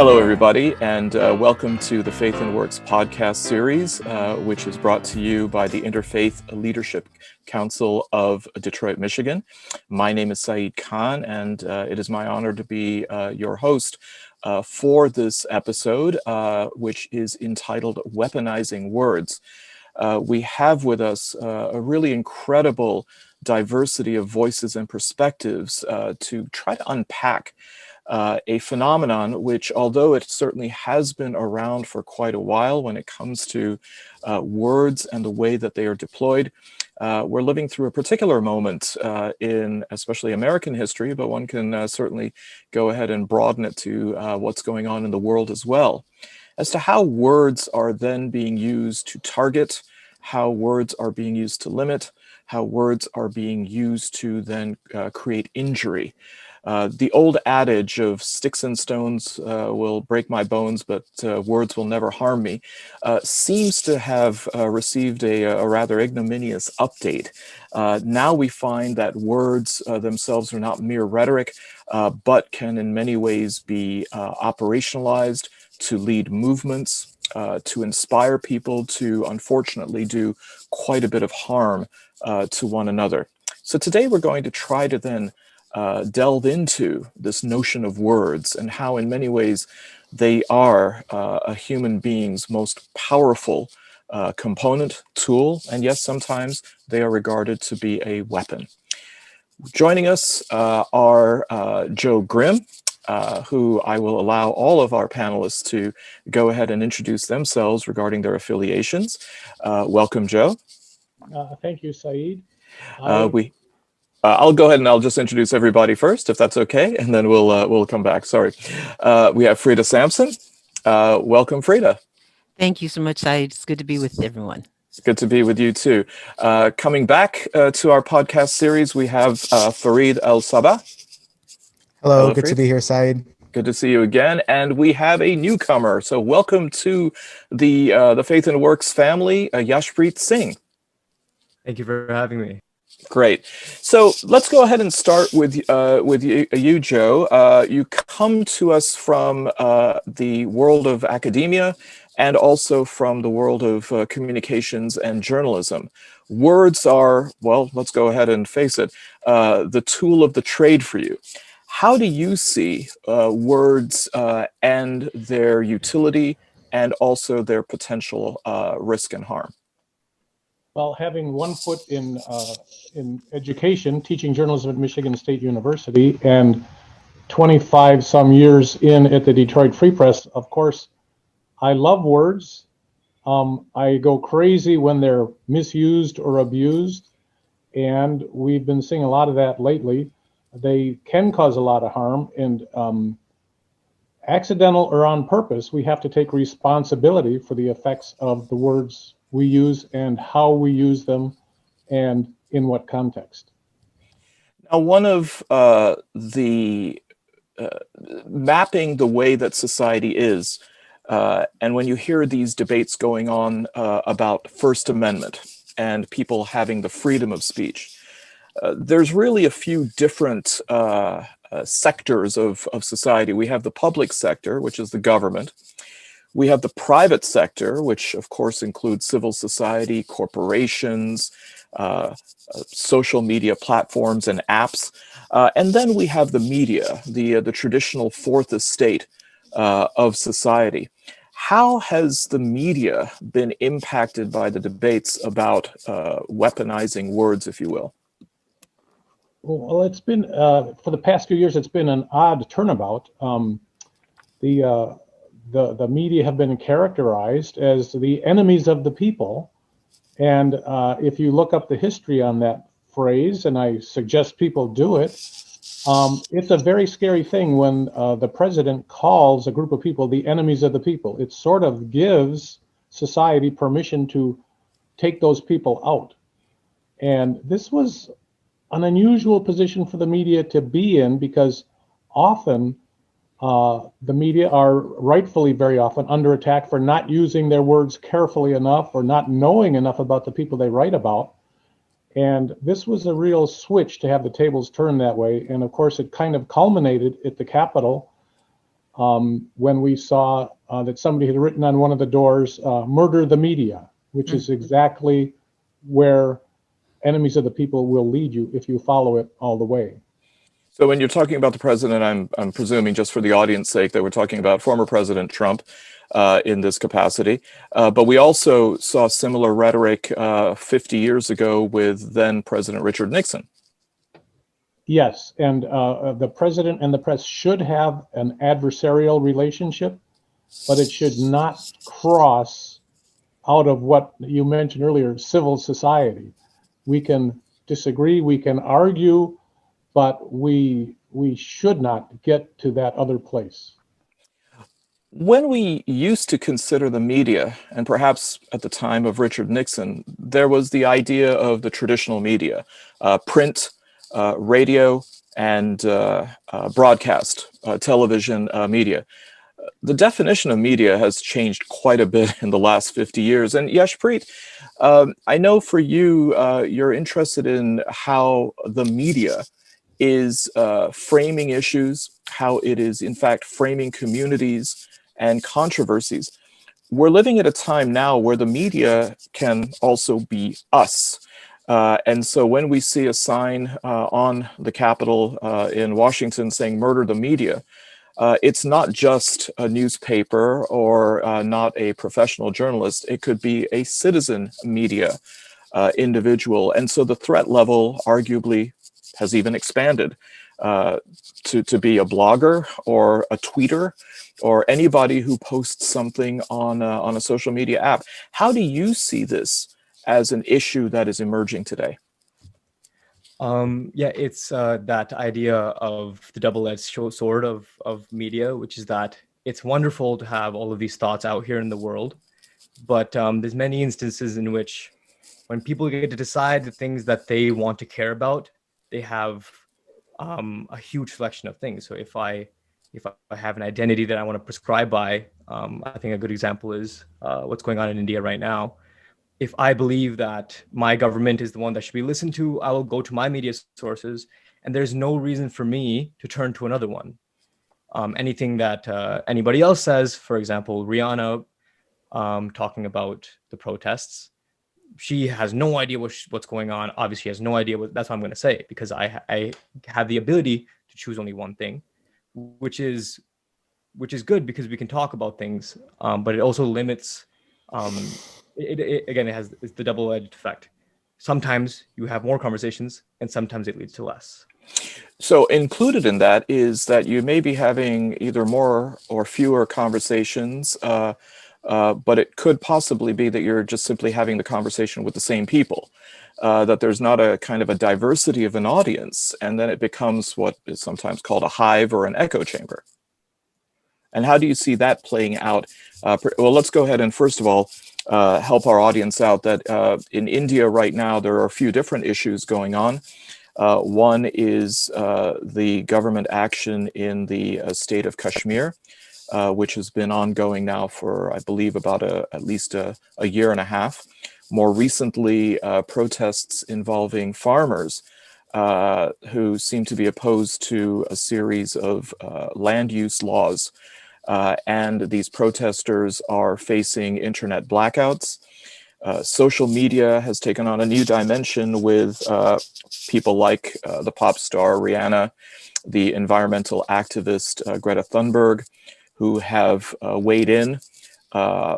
Hello, everybody, and welcome to the Faith and Works podcast series, which is brought to you by the Interfaith Leadership Council of Detroit, Michigan. My name is Saeed Khan, and it is my honor to be your host for this episode, which is entitled Weaponizing Words. We have with us a really incredible diversity of voices and perspectives to try to unpack a phenomenon which, although it certainly has been around for quite a while when it comes to words and the way that they are deployed, we're living through a particular moment in especially American history, but one can certainly go ahead and broaden it to what's going on in the world as well, as to how words are then being used to target, how words are being used to limit, how words are being used to then create injury. The old adage of sticks and stones will break my bones, but words will never harm me, seems to have received a rather ignominious update. Now we find that words themselves are not mere rhetoric, but can in many ways be operationalized to lead movements, to inspire people to unfortunately do quite a bit of harm to one another. So today we're going to try to then delve into this notion of words and how in many ways they are a human being's most powerful component, tool, and yes, sometimes they are regarded to be a weapon. Joining us are Joe Grimm, who I will allow all of our panelists to go ahead and introduce themselves regarding their affiliations. Welcome, Joe. Thank you, Saeed. I'll go ahead and I'll just introduce everybody first, if that's okay, and then we'll come back. Sorry. We have Frida Sampson. Welcome, Frida. Thank you so much, Saeed. It's good to be with everyone. It's good to be with you too. Coming back to our podcast series, we have Farid El-Sabah. Hello, good to be here, Saeed. Good to see you again. And we have a newcomer. So welcome to the Faith and Works family, Yashpreet Singh. Thank you for having me. Great. So let's go ahead and start with you, Joe. You come to us from the world of academia and also from the world of communications and journalism. Words are, well, let's go ahead and face it, the tool of the trade for you. How do you see words and their utility and also their potential risk and harm? Well, having one foot in education, teaching journalism at Michigan State University, and 25 some years in at the Detroit Free Press, of course, I love words. I go crazy when they're misused or abused, and we've been seeing a lot of that lately. They can cause a lot of harm, and accidental or on purpose, we have to take responsibility for the effects of the words we use and how we use them and in what context. Now, one of the mapping the way that society is, and when you hear these debates going on about First Amendment and people having the freedom of speech, there's really a few different sectors of society. We have the public sector, which is the government. We have the private sector, which of course includes civil society, corporations, social media platforms and apps. And then we have the media, the traditional fourth estate of society. How has the media been impacted by the debates about weaponizing words, if you will? Well, it's been, for the past few years, it's been an odd turnabout. The media have been characterized as the enemies of the people. And if you look up the history on that phrase, and I suggest people do it, it's a very scary thing when the president calls a group of people the enemies of the people. It sort of gives society permission to take those people out. And this was an unusual position for the media to be in, because often the media are rightfully very often under attack for not using their words carefully enough or not knowing enough about the people they write about. And this was a real switch to have the tables turned that way. And of course, it kind of culminated at the Capitol when we saw that somebody had written on one of the doors, "Murder the media," which is exactly where enemies of the people will lead you if you follow it all the way. So when you're talking about the president, I'm presuming, just for the audience sake, that we're talking about former President Trump in this capacity. But we also saw similar rhetoric 50 years ago with then President Richard Nixon. Yes, and the president and the press should have an adversarial relationship, but it should not cross out of what you mentioned earlier, civil society. We can disagree, we can argue, but we should not get to that other place. When we used to consider the media, and perhaps at the time of Richard Nixon, there was the idea of the traditional media, print, radio, and broadcast, television media. The definition of media has changed quite a bit in the last 50 years. And Yashpreet, I know for you, you're interested in how the media is framing issues, how it is, in fact, framing communities and controversies. We're living at a time now where the media can also be us. And so when we see a sign on the Capitol in Washington saying "murder the media," it's not just a newspaper or not a professional journalist. It could be a citizen media individual. And so the threat level arguably has even expanded to be a blogger or a tweeter or anybody who posts something on a social media app. How do you see this as an issue that is emerging today? Yeah, it's that idea of the double-edged sword of media, which is that it's wonderful to have all of these thoughts out here in the world, but there's many instances in which when people get to decide the things that they want to care about, they have a huge selection of things. So if I have an identity that I want to prescribe by, I think a good example is what's going on in India right now. If I believe that my government is the one that should be listened to, I will go to my media sources, and there's no reason for me to turn to another one. Anything that anybody else says, for example, Rihanna talking about the protests, she has no idea what's going on. Obviously, she has no idea what. That's what I'm going to say, because I have the ability to choose only one thing, which is good because we can talk about things, but it also limits. Again, it's the double-edged effect. Sometimes you have more conversations, and sometimes it leads to less. So included in that is that you may be having either more or fewer conversations, but it could possibly be that you're just simply having the conversation with the same people, that there's not a kind of a diversity of an audience, and then it becomes what is sometimes called a hive or an echo chamber. And how do you see that playing out? Well, let's go ahead and first of all, help our audience out that in India right now, there are a few different issues going on. One is the government action in the state of Kashmir, which has been ongoing now for, I believe, about at least a year and a half. More recently, protests involving farmers who seem to be opposed to a series of land use laws. And these protesters are facing internet blackouts. Social media has taken on a new dimension with people like the pop star Rihanna, the environmental activist Greta Thunberg, who have weighed in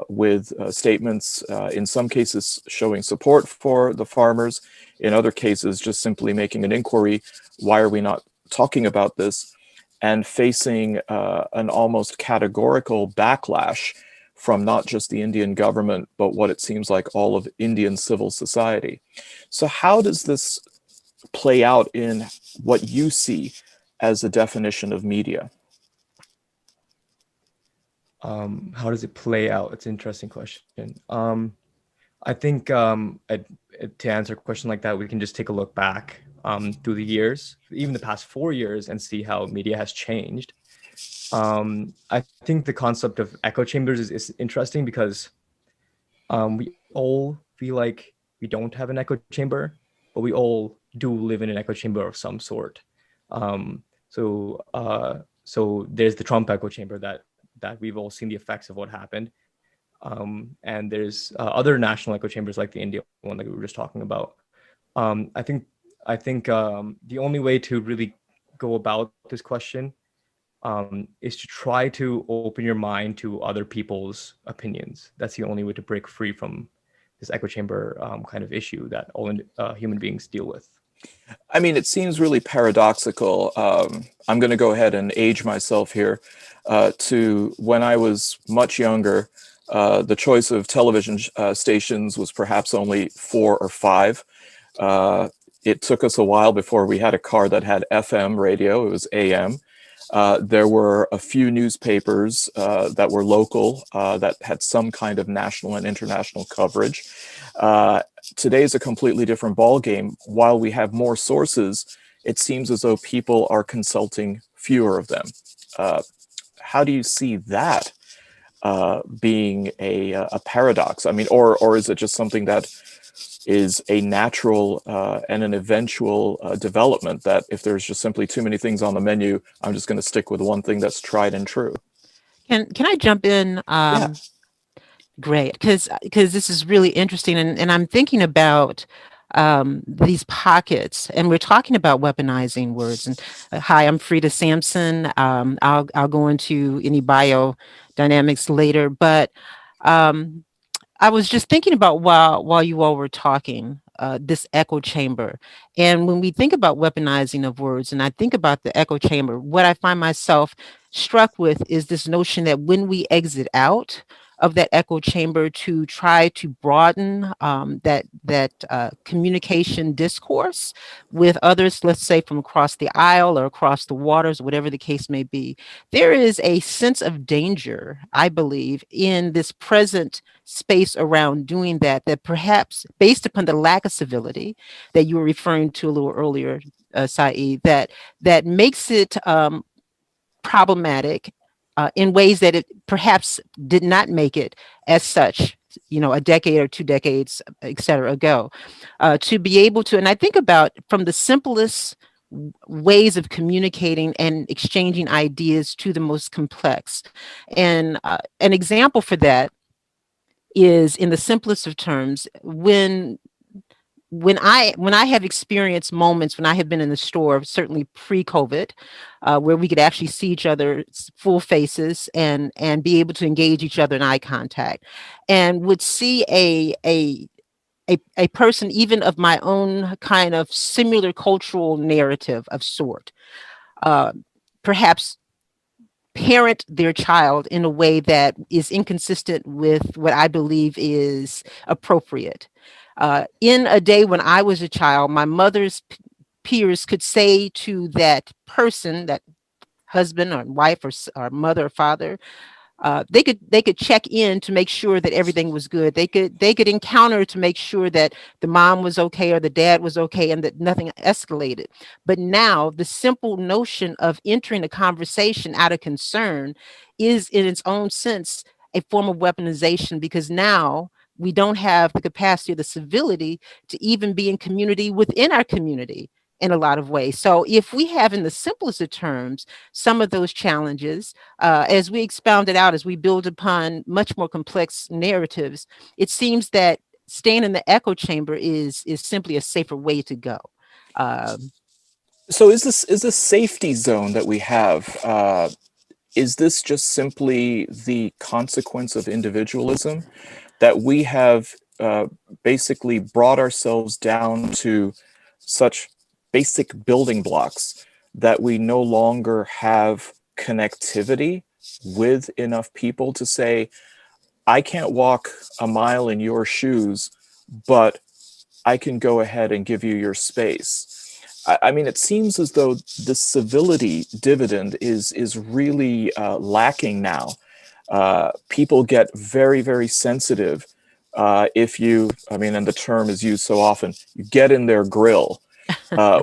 with statements, in some cases showing support for the farmers, in other cases just simply making an inquiry, why are we not talking about this, and facing an almost categorical backlash from not just the Indian government, but what it seems like all of Indian civil society. So how does this play out in what you see as a definition of media? How does it play out? It's an interesting question. I think to answer a question like that, we can just take a look back through the years, even the past 4 years, and see how media has changed. I think the concept of echo chambers is interesting because we all feel like we don't have an echo chamber, but we all do live in an echo chamber of some sort. So So there's the Trump echo chamber that we've all seen the effects of what happened. And there's other national echo chambers like the India one that we were just talking about. I think the only way to really go about this question is to try to open your mind to other people's opinions. That's the only way to break free from this echo chamber kind of issue that all human beings deal with. I mean, it seems really paradoxical. I'm going to go ahead and age myself here to when I was much younger. The choice of television stations was perhaps only 4 or 5. It took us a while before we had a car that had FM radio. It was AM. There were a few newspapers that were local that had some kind of national and international coverage. Today's a completely different ballgame. While we have more sources, it seems as though people are consulting fewer of them. How do you see that being a paradox? I mean, or is it just something that is a natural and an eventual development that if there's just simply too many things on the menu, I'm just going to stick with one thing that's tried and true? Can I jump in? Yeah. Great, because this is really interesting, and I'm thinking about these pockets, and we're talking about weaponizing words. And hi, I'm Frida Sampson. I'll go into any biodynamics later, but I was just thinking about while you all were talking, this echo chamber. And when we think about weaponizing of words, and I think about the echo chamber, what I find myself struck with is this notion that when we exit out of that echo chamber to try to broaden that communication discourse with others, let's say from across the aisle or across the waters, whatever the case may be, there is a sense of danger, I believe, in this present space around doing that, that perhaps based upon the lack of civility that you were referring to a little earlier, Saeed, that makes it problematic in ways that it perhaps did not make it as such, a decade or 2 decades, et cetera, ago, to be able to, and I think about from the simplest ways of communicating and exchanging ideas to the most complex. And an example for that is, in the simplest of terms, when I have experienced moments when I have been in the store, certainly pre-COVID, where we could actually see each other's full faces and be able to engage each other in eye contact, and would see a person even of my own kind of similar cultural narrative of sort, perhaps parent their child in a way that is inconsistent with what I believe is appropriate. In a day when I was a child, my mother's peers could say to that person, that husband or wife or mother or father, they could check in to make sure that everything was good. They could encounter to make sure that the mom was okay or the dad was okay and that nothing escalated. But now the simple notion of entering a conversation out of concern is in its own sense a form of weaponization, because now we don't have the capacity or the civility to even be in community within our community in a lot of ways. So if we have, in the simplest of terms, some of those challenges, as we expound it out, as we build upon much more complex narratives, it seems that staying in the echo chamber is simply a safer way to go. So is this safety zone that we have? Is this just simply the consequence of individualism, that we have basically brought ourselves down to such basic building blocks that we no longer have connectivity with enough people to say, I can't walk a mile in your shoes, but I can go ahead and give you your space? I mean, it seems as though the civility dividend is really lacking now. People get very, very sensitive if you, I mean, and the term is used so often, you get in their grill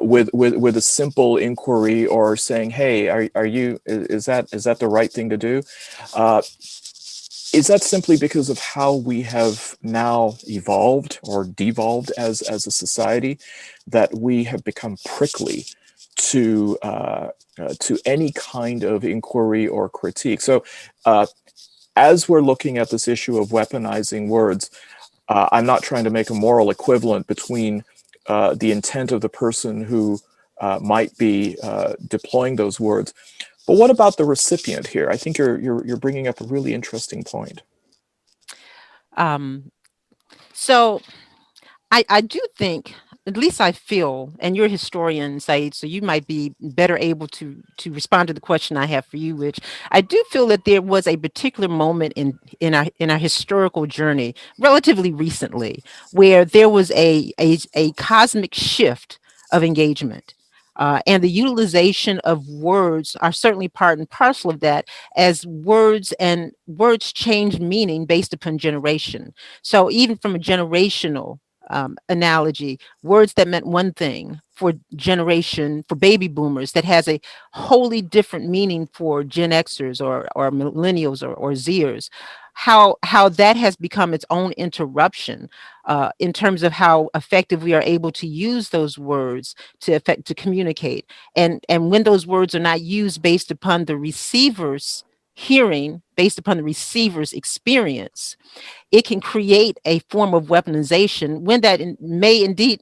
with a simple inquiry or saying, "Hey, are you? Is that the right thing to do?" Is that simply because of how we have now evolved or devolved as a society, that we have become prickly to to any kind of inquiry or critique. So as we're looking at this issue of weaponizing words, I'm not trying to make a moral equivalent between the intent of the person who might be deploying those words. But what about the recipient here? I think you're bringing up a really interesting point. So I do think, at least I feel, and you're a historian, Said, so you might be better able to respond to the question I have for you, which I do feel that there was a particular moment in our historical journey, relatively recently, where there was a cosmic shift of engagement. And the utilization of words are certainly part and parcel of that, as words change meaning based upon generation. So even from a generational analogy, words that meant one thing for baby boomers, that has a wholly different meaning for Gen Xers or millennials or Zers, how that has become its own interruption in terms of how effective we are able to use those words to communicate. And when those words are not used based upon the receiver's hearing, based upon the receiver's experience, it can create a form of weaponization when that may indeed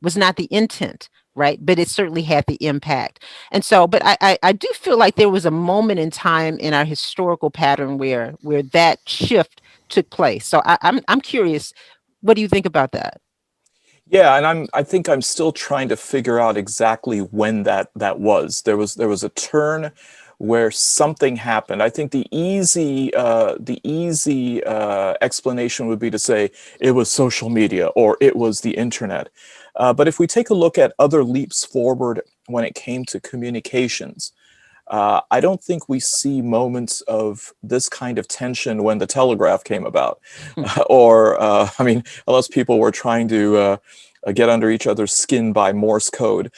was not the intent, right? But it certainly had the impact. And so, but I do feel like there was a moment in time in our historical pattern where that shift took place. So I'm curious, what do you think about that? Yeah, and I think I'm still trying to figure out exactly when that was. There was a turn where something happened. I think the easy explanation would be to say it was social media or it was the internet. But if we take a look at other leaps forward when it came to communications, I don't think we see moments of this kind of tension when the telegraph came about, or I mean, unless people were trying to get under each other's skin by Morse code,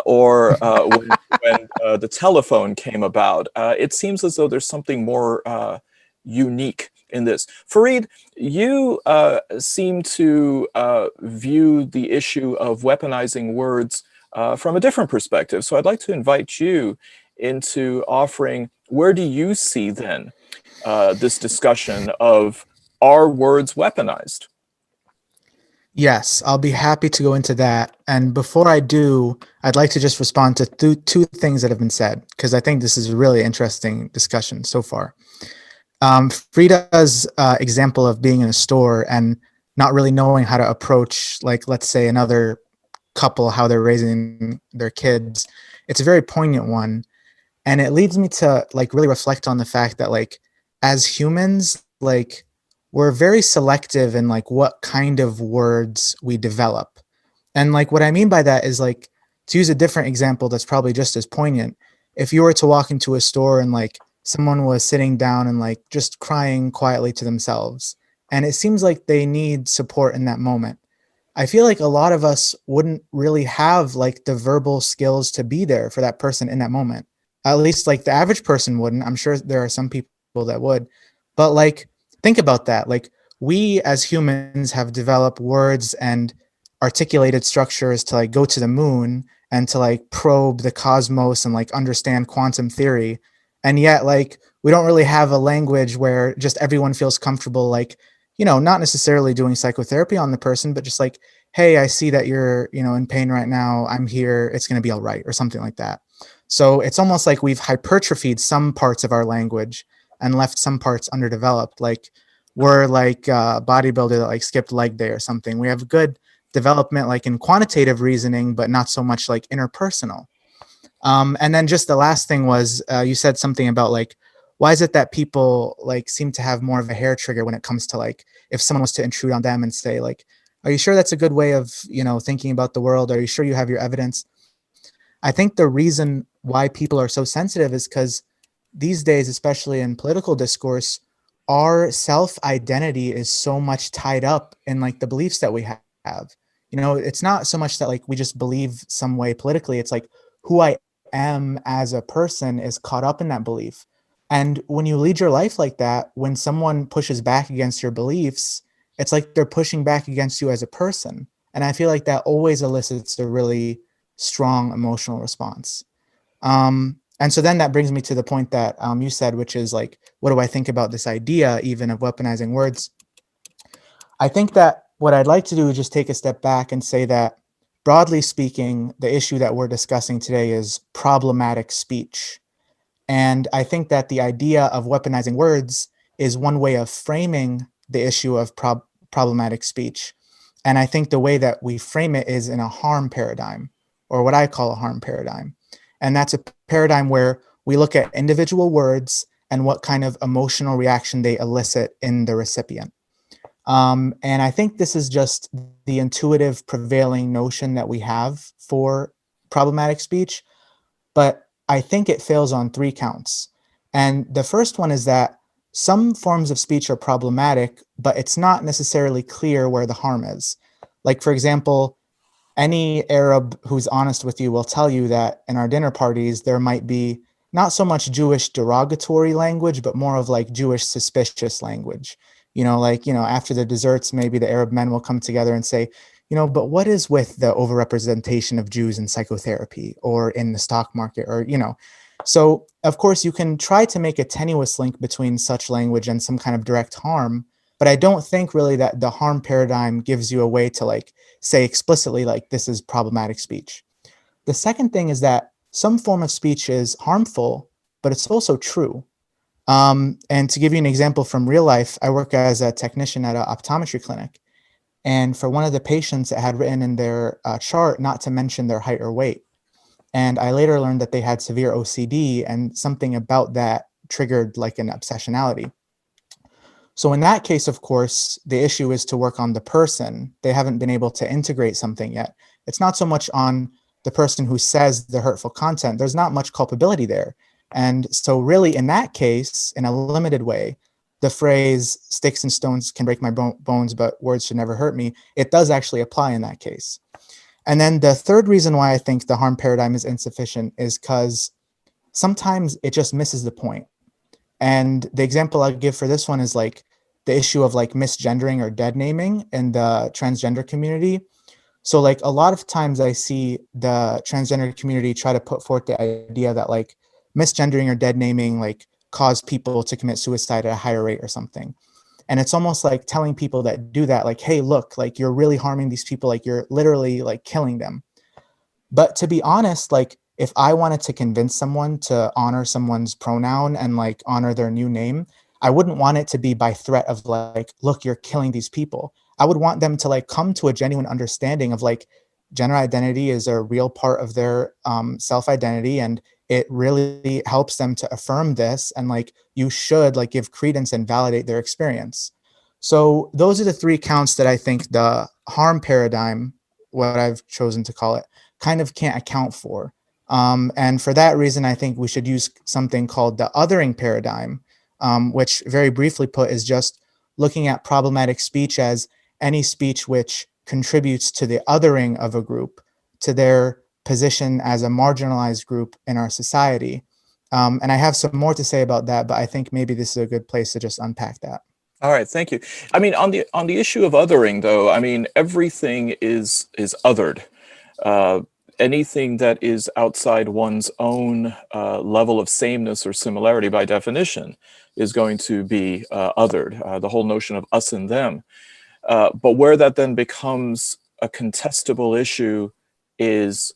or when the telephone came about. It seems as though there's something more unique in this. Fareed, you seem to view the issue of weaponizing words from a different perspective. So I'd like to invite you into offering, where do you see then this discussion of, are words weaponized? Yes, I'll be happy to go into that. And before I do, I'd like to just respond to two things that have been said, because I think this is a really interesting discussion so far. Frida's example of being in a store and not really knowing how to approach, like, let's say another couple, how they're raising their kids. It's a very poignant one. And it leads me to like really reflect on the fact that like as humans, like we're very selective in like what kind of words we develop. And like what I mean by that is like, to use a different example that's probably just as poignant, if you were to walk into a store and like someone was sitting down and like just crying quietly to themselves, and it seems like they need support in that moment, I feel like a lot of us wouldn't really have like the verbal skills to be there for that person in that moment. At least like the average person wouldn't. I'm sure there are some people that would. But like, think about that. Like we as humans have developed words and articulated structures to like go to the moon and to like probe the cosmos and like understand quantum theory. And yet like we don't really have a language where just everyone feels comfortable, like, you know, not necessarily doing psychotherapy on the person, but just like, hey, I see that you're, you know, in pain right now. I'm here. It's going to be all right, or something like that. So it's almost like we've hypertrophied some parts of our language and left some parts underdeveloped. Like we're like a bodybuilder that like skipped leg day or something. We have good development like in quantitative reasoning, but not so much like interpersonal. And then just the last thing was you said something about like, why is it that people like seem to have more of a hair trigger when it comes to like, if someone was to intrude on them and say like, are you sure that's a good way of, you know, thinking about the world? Are you sure you have your evidence? I think the reason why people are so sensitive is because these days, especially in political discourse, our self-identity is so much tied up in like the beliefs that we have. You know, it's not so much that like we just believe some way politically. It's like who I am as a person is caught up in that belief. And when you lead your life like that, when someone pushes back against your beliefs, it's like they're pushing back against you as a person. And I feel like that always elicits a really strong emotional response. And so then that brings me to the point that you said, which is like, what do I think about this idea even of weaponizing words? I think that what I'd like to do is just take a step back and say that, broadly speaking, the issue that we're discussing today is problematic speech. And I think that the idea of weaponizing words is one way of framing the issue of problematic speech. And I think the way that we frame it is in a harm paradigm, or what I call a harm paradigm. And that's a paradigm where we look at individual words and what kind of emotional reaction they elicit in the recipient. And I think this is just the intuitive prevailing notion that we have for problematic speech, but I think it fails on 3 counts. And the first one is that some forms of speech are problematic, but it's not necessarily clear where the harm is. Like, for example, any Arab who's honest with you will tell you that in our dinner parties, there might be not so much Jewish derogatory language, but more of like Jewish suspicious language. Like, after the desserts, maybe the Arab men will come together and say, but what is with the overrepresentation of Jews in psychotherapy or in the stock market or, So, of course, you can try to make a tenuous link between such language and some kind of direct harm, but I don't think really that the harm paradigm gives you a way to like say explicitly like this is problematic speech. The second thing is that some form of speech is harmful, but it's also true. And to give you an example from real life, I work as a technician at an optometry clinic. And for one of the patients, it had written in their chart not to mention their height or weight. And I later learned that they had severe OCD, and something about that triggered like an obsessionality. So in that case, of course, the issue is to work on the person. They haven't been able to integrate something yet. It's not so much on the person who says the hurtful content. There's not much culpability there. And so really in that case, in a limited way, the phrase sticks and stones can break my bones, but words should never hurt me, it does actually apply in that case. And then the third reason why I think the harm paradigm is insufficient is because sometimes it just misses the point. And the example I'll give for this one is like the issue of like misgendering or dead naming in the transgender community. So like a lot of times I see the transgender community try to put forth the idea that like misgendering or dead naming like cause people to commit suicide at a higher rate or something. And it's almost like telling people that do that, like, hey, look, like you're really harming these people, like you're literally like killing them. But to be honest, like if I wanted to convince someone to honor someone's pronoun and like honor their new name, I wouldn't want it to be by threat of like, look, you're killing these people. I would want them to like come to a genuine understanding of like gender identity is a real part of their self-identity, and it really helps them to affirm this, and like you should like give credence and validate their experience. So those are the 3 counts that I think the harm paradigm, what I've chosen to call it, kind of can't account for. And for that reason, I think we should use something called the othering paradigm, which very briefly put is just looking at problematic speech as any speech which contributes to the othering of a group, to their position as a marginalized group in our society. And I have some more to say about that, but I think maybe this is a good place to just unpack that. All right, thank you. I mean, on the issue of othering, though, I mean, everything is othered. Anything that is outside one's own level of sameness or similarity, by definition, is going to be othered. The whole notion of us and them. But where that then becomes a contestable issue is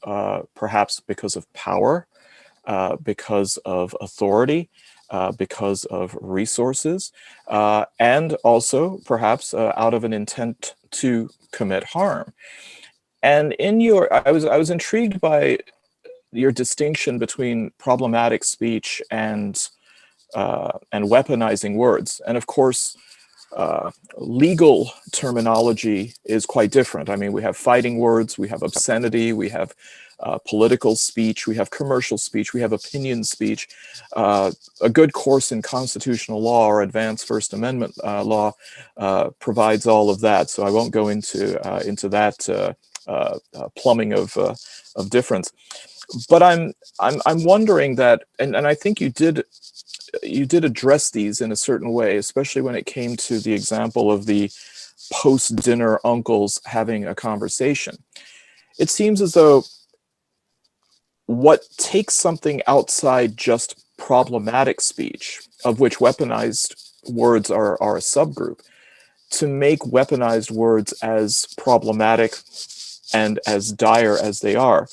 perhaps because of power, because of authority, because of resources, and also perhaps out of an intent to commit harm. And in your, I was intrigued by your distinction between problematic speech and weaponizing words. And of course, legal terminology is quite different. I mean, we have fighting words, we have obscenity, we have political speech, we have commercial speech, we have opinion speech. A good course in constitutional law or advanced First Amendment law provides all of that. So I won't go into that plumbing of difference. But I'm wondering that, and I think you did address these in a certain way, especially when it came to the example of the post-dinner uncles having a conversation. It seems as though what takes something outside just problematic speech, of which weaponized words are a subgroup, to make weaponized words as problematic and as dire as they are,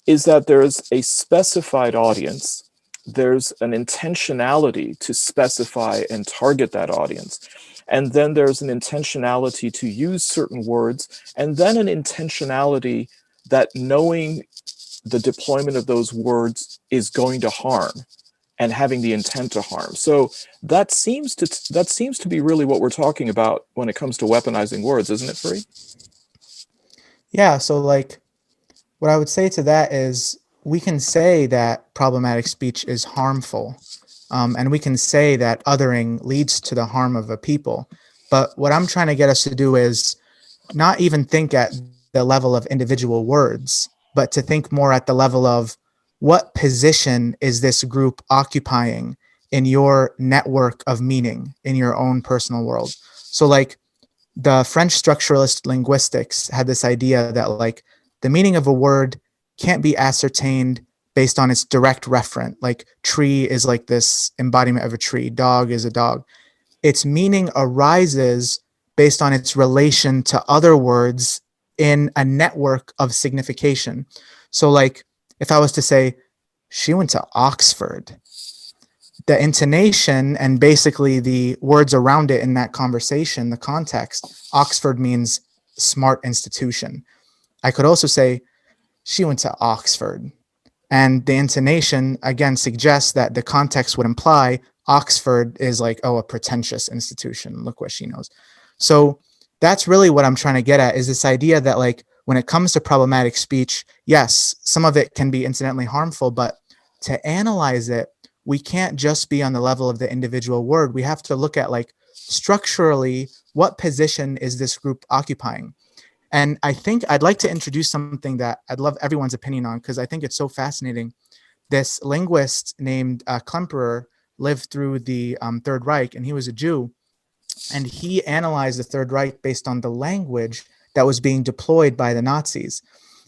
is that there's a specified audience, there's an intentionality to specify and target that audience, and then there's an intentionality to use certain words, and then an intentionality that knowing the deployment of those words is going to harm and having the intent to harm. So that seems to be really what we're talking about when it comes to weaponizing words, isn't it, Fareed? Yeah, so like what I would say to that is we can say that problematic speech is harmful, and we can say that othering leads to the harm of a people. But what I'm trying to get us to do is not even think at the level of individual words, but to think more at the level of what position is this group occupying in your network of meaning in your own personal world. So like the French structuralist linguistics had this idea that like the meaning of a word can't be ascertained based on its direct referent. Like tree is like this embodiment of a tree, dog is a dog. Its meaning arises based on its relation to other words in a network of signification. So like if I was to say, she went to Oxford, the intonation and basically the words around it in that conversation, the context, Oxford means smart institution. I could also say, she went to Oxford. And the intonation, again, suggests that the context would imply Oxford is like, oh, a pretentious institution. Look what she knows. So that's really what I'm trying to get at, is this idea that like when it comes to problematic speech, yes, some of it can be incidentally harmful, but to analyze it, we can't just be on the level of the individual word. We have to look at like structurally, what position is this group occupying? And I think I'd like to introduce something that I'd love everyone's opinion on, because I think it's so fascinating. This linguist named Klemperer lived through the Third Reich, and he was a Jew. And he analyzed the Third Reich based on the language that was being deployed by the Nazis.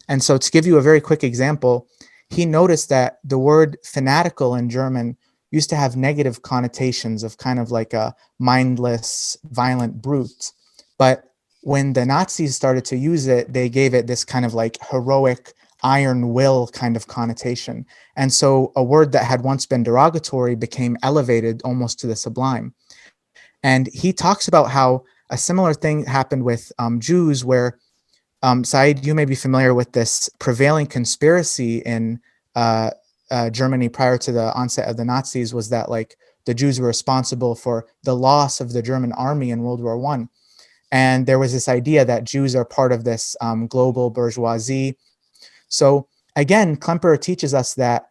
And so to give you a very quick example, he noticed that the word fanatical in German used to have negative connotations of kind of like a mindless, violent brute. But when the Nazis started to use it, they gave it this kind of like heroic, iron will kind of connotation. And so a word that had once been derogatory became elevated almost to the sublime. And he talks about how a similar thing happened with Jews, where Said, you may be familiar with this prevailing conspiracy in Germany prior to the onset of the Nazis, was that like the Jews were responsible for the loss of the German army in World War I. And there was this idea that Jews are part of this global bourgeoisie. So again, Klemperer teaches us that,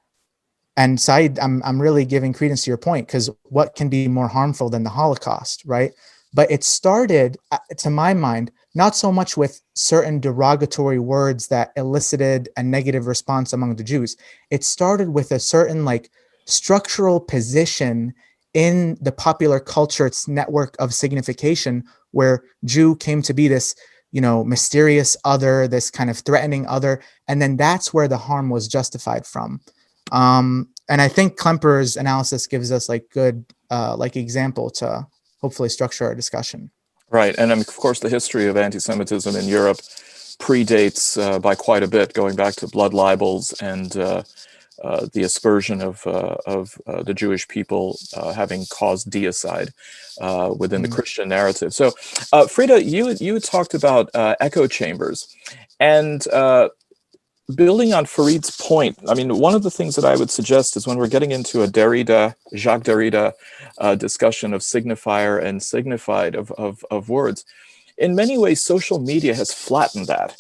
and Said, I'm really giving credence to your point, because what can be more harmful than the Holocaust, right? But it started, to my mind, not so much with certain derogatory words that elicited a negative response among the Jews. It started with a certain like structural position in the popular culture, its network of signification, where Jew came to be this, mysterious other, this kind of threatening other. And then that's where the harm was justified from. And I think Klemperer's analysis gives us like good example to hopefully structure our discussion. Right, and of course the history of anti-Semitism in Europe predates by quite a bit, going back to blood libels and the aspersion of the Jewish people having caused deicide within the Christian narrative. So, Frida, you talked about echo chambers, and building on Fareed's point, I mean, one of the things that I would suggest is when we're getting into a Jacques Derrida discussion of signifier and signified of words, in many ways, social media has flattened that.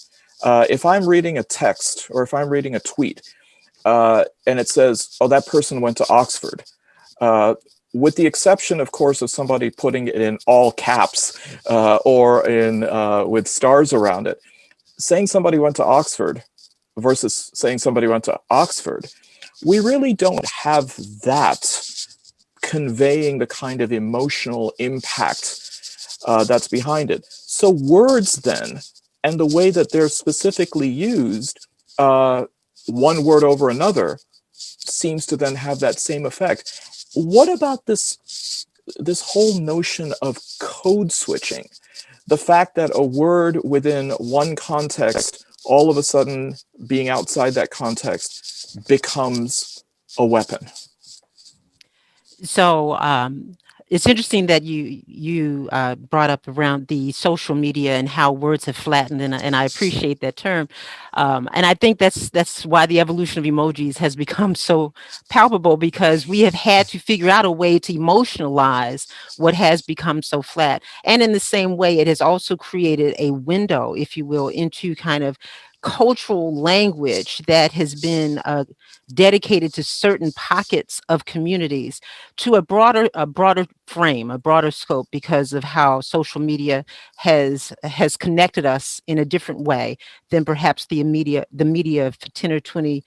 If I'm reading a text or if I'm reading a tweet and it says, oh, that person went to Oxford, with the exception, of course, of somebody putting it in all caps or in with stars around it, saying somebody went to Oxford versus saying somebody went to Oxford, we really don't have that conveying the kind of emotional impact that's behind it. So words then, and the way that they're specifically used, one word over another seems to then have that same effect. What about this whole notion of code switching? The fact that a word within one context, all of a sudden being outside that context, becomes a weapon. So it's interesting that you brought up around the social media and how words have flattened, and I appreciate that term. And I think that's why the evolution of emojis has become so palpable, because we have had to figure out a way to emotionalize what has become so flat. And in the same way, it has also created a window, if you will, into kind of cultural language that has been dedicated to certain pockets of communities, to a broader frame, a broader scope, because of how social media has connected us in a different way than perhaps the media of 10 or 20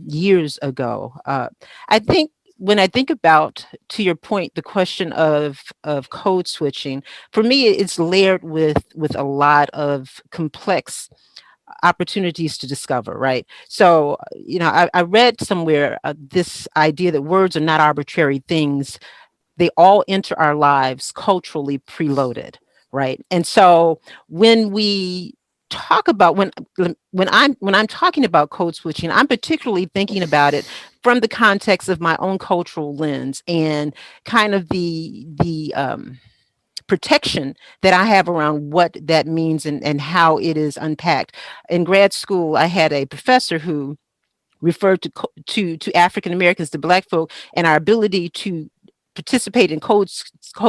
years ago. I think when I think about, to your point, the question of code switching, for me, it's layered with a lot of complex opportunities to discover, right? So, I read somewhere this idea that words are not arbitrary things. They all enter our lives culturally preloaded, right? And so when we talk about when I'm talking about code switching, I'm particularly thinking about it from the context of my own cultural lens, and kind of the protection that I have around what that means, and how it is unpacked. In grad school, I had a professor who referred to African Americans, to Black folk, and our ability to participate in code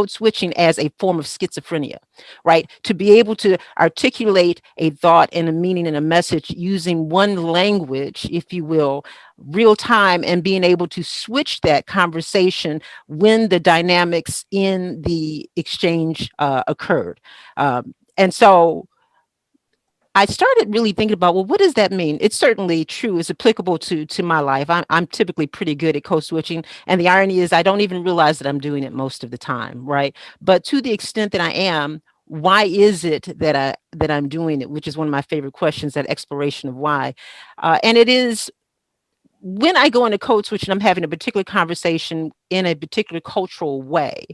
switching as a form of schizophrenia, right? To be able to articulate a thought and a meaning and a message using one language, if you will, real time, and being able to switch that conversation when the dynamics in the exchange occurred. And so I started really thinking about, well, what does that mean? It's certainly true. It's applicable to my life. I'm typically pretty good at code switching. And the irony is I don't even realize that I'm doing it most of the time, right? But to the extent that I am, why is it that I'm doing it? Which is one of my favorite questions, that exploration of why. And it is when I go into code switching, I'm having a particular conversation in a particular cultural way,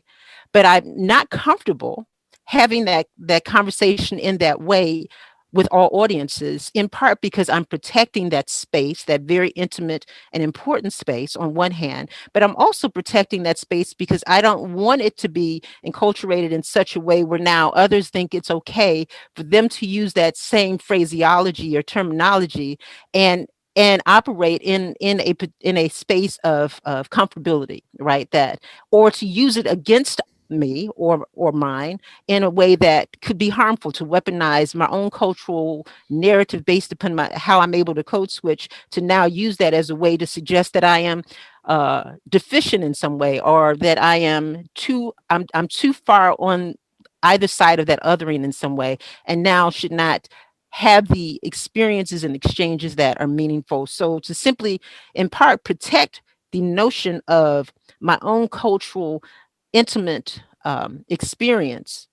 but I'm not comfortable having that conversation in that way with all audiences, in part because I'm protecting that space, that very intimate and important space on one hand, but I'm also protecting that space because I don't want it to be enculturated in such a way where now others think it's okay for them to use that same phraseology or terminology, and operate in a space of comfortability, right? That, or to use it against me or mine in a way that could be harmful, to weaponize my own cultural narrative based upon how I'm able to code switch, to now use that as a way to suggest that I am deficient in some way, or that I'm too far on either side of that othering in some way, and now should not have the experiences and exchanges that are meaningful. So to simply, in part, protect the notion of my own cultural intimate experience,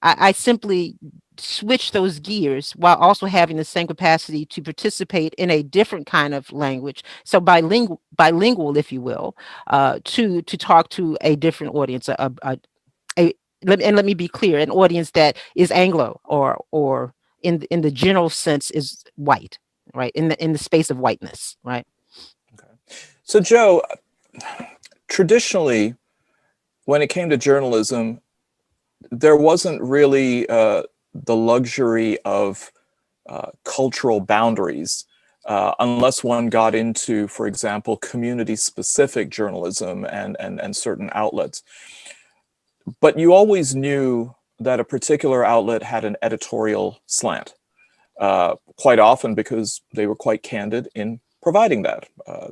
I simply switch those gears while also having the same capacity to participate in a different kind of language. So bilingual, if you will, to talk to a different audience, and let me be clear, an audience that is Anglo, or in the general sense is white, right? In the space of whiteness, right? Okay. So Joe, traditionally, when it came to journalism, there wasn't really the luxury of cultural boundaries, unless one got into, for example, community-specific journalism and certain outlets. But you always knew that a particular outlet had an editorial slant, quite often because they were quite candid in providing that.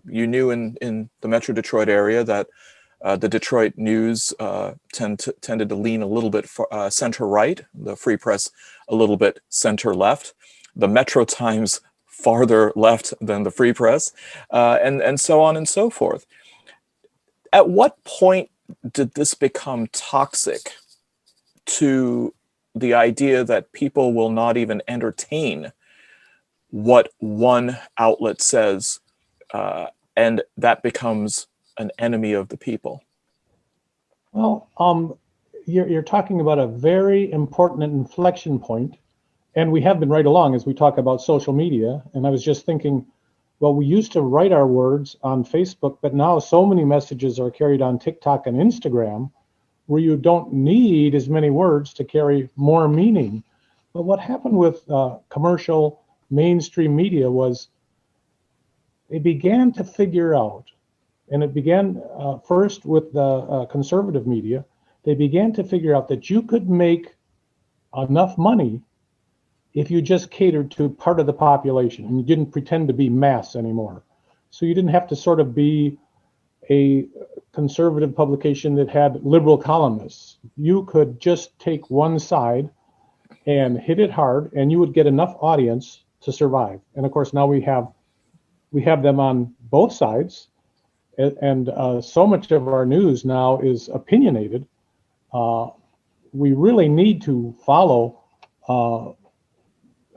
You knew in the Metro Detroit area that the Detroit News tended to lean a little bit center-right, the Free Press a little bit center-left, the Metro Times farther left than the Free Press, and so on and so forth. At what point did this become toxic to the idea that people will not even entertain what one outlet says, and that becomes an enemy of the people? Well, you're talking about a very important inflection point, and we have been right along as we talk about social media. And I was just thinking, well, we used to write our words on Facebook, but now so many messages are carried on TikTok and Instagram, where you don't need as many words to carry more meaning. But what happened with commercial mainstream media was they began to figure out, and it began first with the conservative media, they began to figure out that you could make enough money if you just catered to part of the population and you didn't pretend to be mass anymore. So you didn't have to sort of be a conservative publication that had liberal columnists. You could just take one side and hit it hard, and you would get enough audience to survive. And of course, now we have them on both sides, and so much of our news now is opinionated. We really need to follow.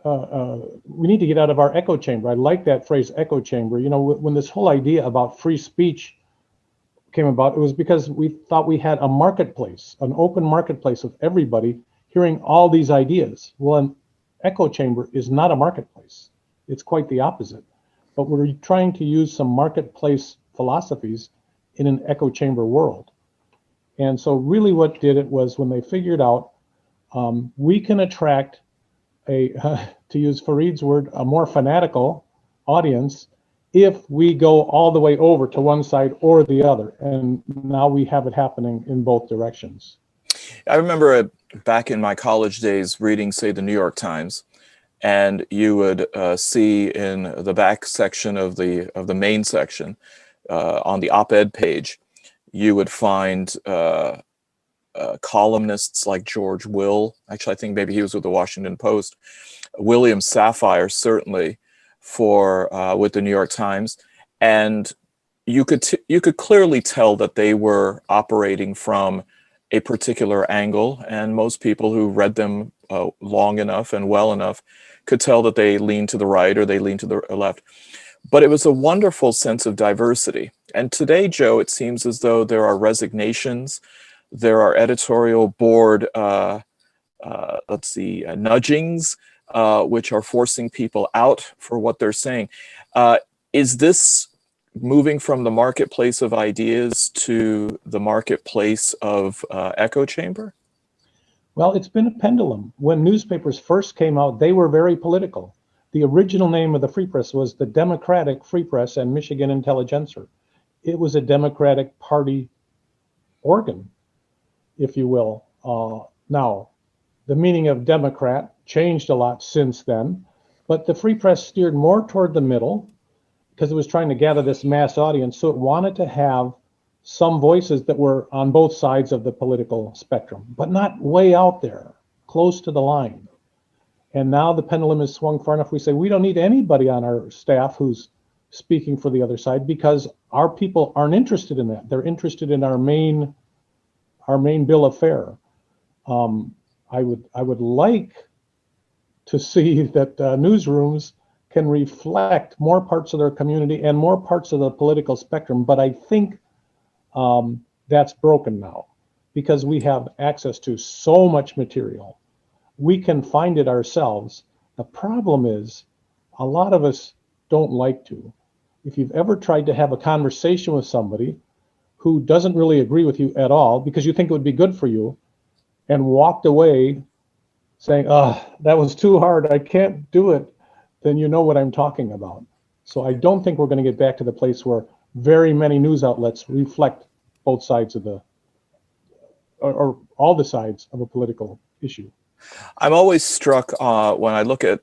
We need to get out of our echo chamber. I like that phrase, echo chamber. You know, when this whole idea about free speech came about, it was because we thought we had a marketplace, an open marketplace of everybody hearing all these ideas. Well, an echo chamber is not a marketplace. It's quite the opposite. But we're trying to use some marketplace philosophies in an echo chamber world. And so really what did it was when they figured out we can attract to use Fareed's word, a more fanatical audience if we go all the way over to one side or the other. And now we have it happening in both directions. I remember back in my college days reading, say, the New York Times, and you would see in the back section of the main section, on the op-ed page, you would find columnists like George Will. Actually, I think maybe he was with the Washington Post. William Safire, certainly, for with the New York Times, and you could clearly tell that they were operating from a particular angle, and most people who read them long enough and well enough could tell that they leaned to the right or they leaned to the left. But it was a wonderful sense of diversity. And today, Joe, it seems as though there are resignations, there are editorial board, nudgings, which are forcing people out for what they're saying. Is this moving from the marketplace of ideas to the marketplace of echo chamber? Well, it's been a pendulum. When newspapers first came out, they were very political. The original name of the Free Press was the Democratic Free Press and Michigan Intelligencer. It was a Democratic Party organ, if you will. Now, the meaning of Democrat changed a lot since then, but the Free Press steered more toward the middle because it was trying to gather this mass audience. So it wanted to have some voices that were on both sides of the political spectrum, but not way out there, close to the line. And now the pendulum is swung far enough. We say we don't need anybody on our staff who's speaking for the other side because our people aren't interested in that. They're interested in our main bill of fare. I would like to see that newsrooms can reflect more parts of their community and more parts of the political spectrum. But I think that's broken now because we have access to so much material. We can find it ourselves. The problem is a lot of us don't like to. If you've ever tried to have a conversation with somebody who doesn't really agree with you at all because you think it would be good for you and walked away saying, that was too hard, I can't do it, then you know what I'm talking about. So I don't think we're going to get back to the place where very many news outlets reflect both sides of or all the sides of a political issue. I'm always struck when I look at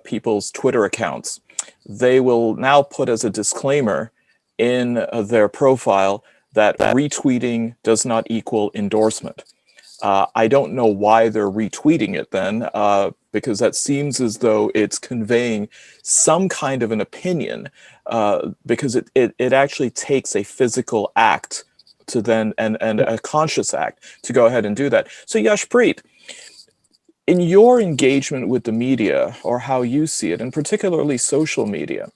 people's Twitter accounts. They will now put as a disclaimer in their profile that retweeting does not equal endorsement. I don't know why they're retweeting it then, because that seems as though it's conveying some kind of an opinion, because it actually takes a physical act to then, and a conscious act to go ahead and do that. So Yashpreet, In your engagement with the media, or how you see it, and particularly social media,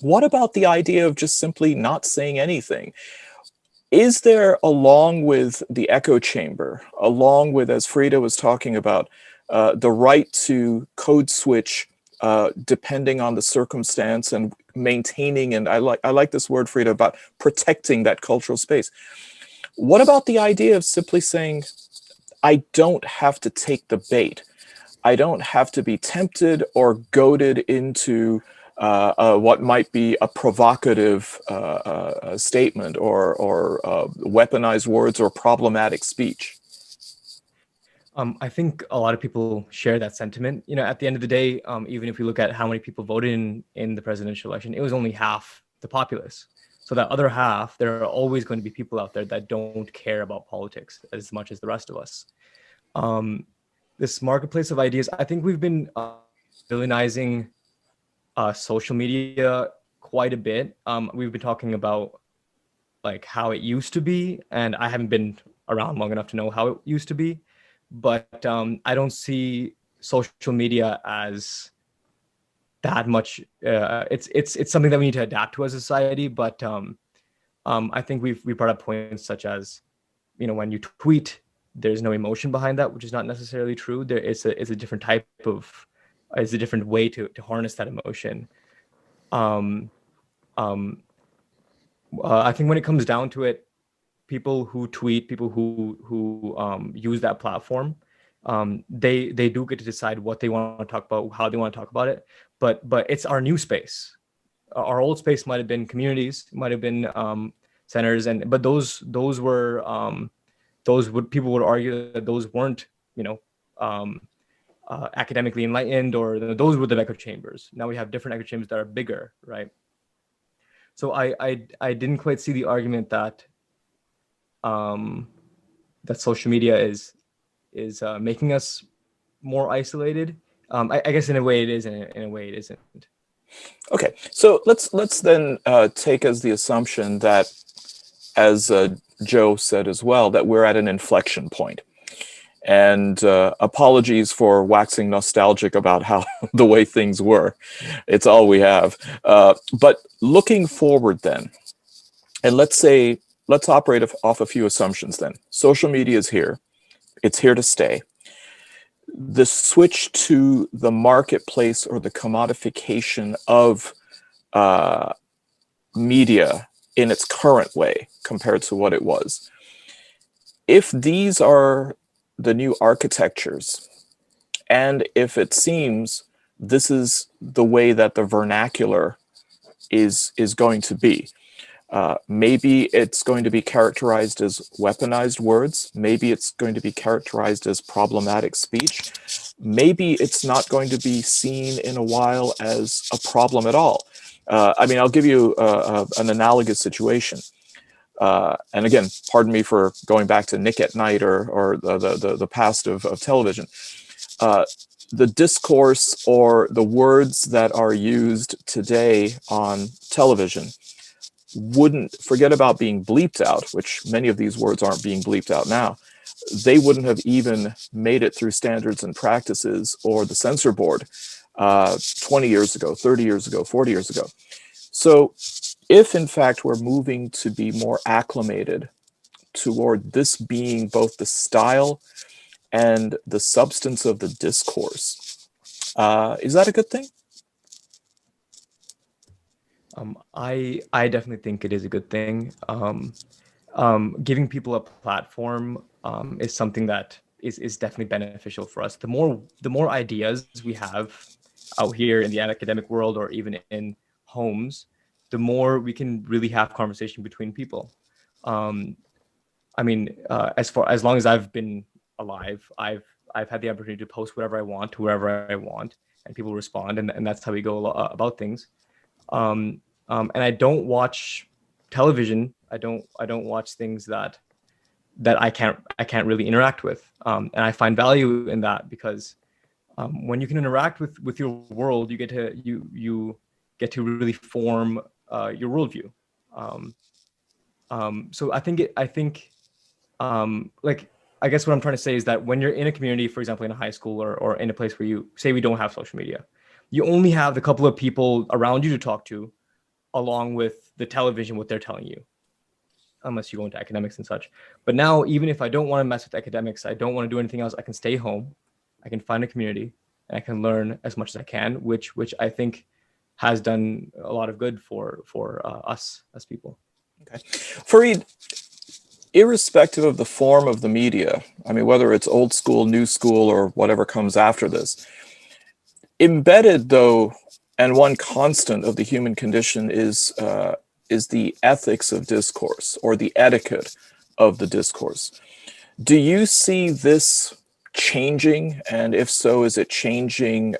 what about the idea of just simply not saying anything? Is there, along with the echo chamber, along with, as Frida was talking about, the right to code switch depending on the circumstance and maintaining, and I like this word, Frida, about protecting that cultural space. What about the idea of simply saying, I don't have to take the bait. I don't have to be tempted or goaded into what might be a provocative statement or weaponized words or problematic speech. I think a lot of people share that sentiment. You know, at the end of the day, even if we look at how many people voted in the presidential election, it was only half the populace. So that other half, there are always going to be people out there that don't care about politics as much as the rest of us. This marketplace of ideas, I think we've been villainizing social media quite a bit. We've been talking about like how it used to be, and I haven't been around long enough to know how it used to be, but I don't see social media as that much. It's something that we need to adapt to as a society, but I think we brought up points such as, you know, when you tweet, there's no emotion behind that, which is not necessarily true. There is a different type of, is a different way to harness that emotion. Um, um, I think when it comes down to it, people who tweet, people who use that platform, they do get to decide what they want to talk about, how they want to talk about it. But it's our new space. Our old space might have been communities, might have been centers, but those were people would argue that those weren't, you know, academically enlightened, or those were the echo chambers. Now we have different echo chambers that are bigger, right? So I didn't quite see the argument that that social media is making us more isolated. I guess in a way it is, and in a way it isn't. Okay, so let's then take as the assumption that, as Joe said as well, that we're at an inflection point. And apologies for waxing nostalgic about how the way things were. It's all we have. But looking forward then, and let's operate off a few assumptions then. Social media is here. It's here to stay. The switch to the marketplace or the commodification of media in its current way compared to what it was. If these are the new architectures, and if it seems this is the way that the vernacular is going to be, maybe it's going to be characterized as weaponized words. Maybe it's going to be characterized as problematic speech. Maybe it's not going to be seen in a while as a problem at all. I mean, I'll give you an analogous situation. And again, pardon me for going back to Nick at Night or the past of television. The discourse or the words that are used today on television wouldn't, forget about being bleeped out, which many of these words aren't being bleeped out now. They wouldn't have even made it through standards and practices or the censor board 20 years ago, 30 years ago, 40 years ago. So if in fact we're moving to be more acclimated toward this being both the style and the substance of the discourse, is that a good thing? I definitely think it is a good thing. Giving people a platform is something that is definitely beneficial for us. The more ideas we have out here in the academic world, or even in homes, the more we can really have conversation between people. I mean, as long as I've been alive, I've had the opportunity to post whatever I want to wherever I want, and people respond, and that's how we go about things. And I don't watch television. I don't watch things that I can't really interact with. And I find value in that, because when you can interact with your world, you get to really form your worldview. So I think like I guess what I'm trying to say is that when you're in a community, for example, in a high school or in a place where you say we don't have social media, you only have the couple of people around you to talk to, along with the television, what they're telling you, unless you go into academics and such. But now, even if I don't want to mess with academics, I don't want to do anything else, I can stay home, I can find a community, and I can learn as much as I can, which I think has done a lot of good for us as people. Okay. Fareed, irrespective of the form of the media, I mean, whether it's old school, new school, or whatever comes after this, embedded though, and one constant of the human condition is the ethics of discourse, or the etiquette of the discourse. Do you see this changing? And if so, is it changing